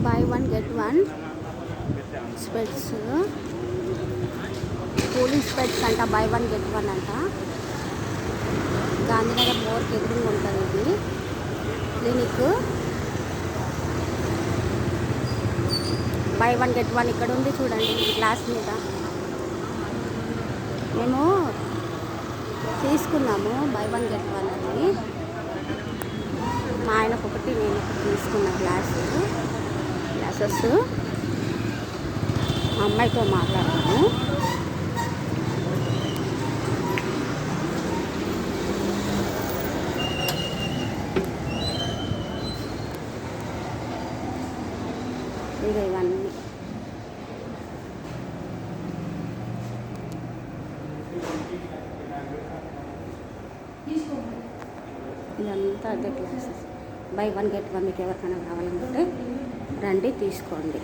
By one get one specs, cooling specs అంట, buy one get one అంట. గాంధీనగర్ మోర్కి ఎదురుగా ఉంటుంది ఇది clinic. By one get one ఇక్కడ ఉంది చూడండి గ్లాస్ మీద. మేము తీసుకున్నాము బై వన్ గెట్ వన్ అని. మా ఆయనకు ఒకటి నేను ఒకటి తీసుకున్న గ్లాసెస్. మా అమ్మాయితో మాట్లాడాము. ఇవన్నీ ఇదంతా అదే classes. By one get one మీకు ఎవరికైనా కావాలనుకుంటే రండి తీసుకోండి.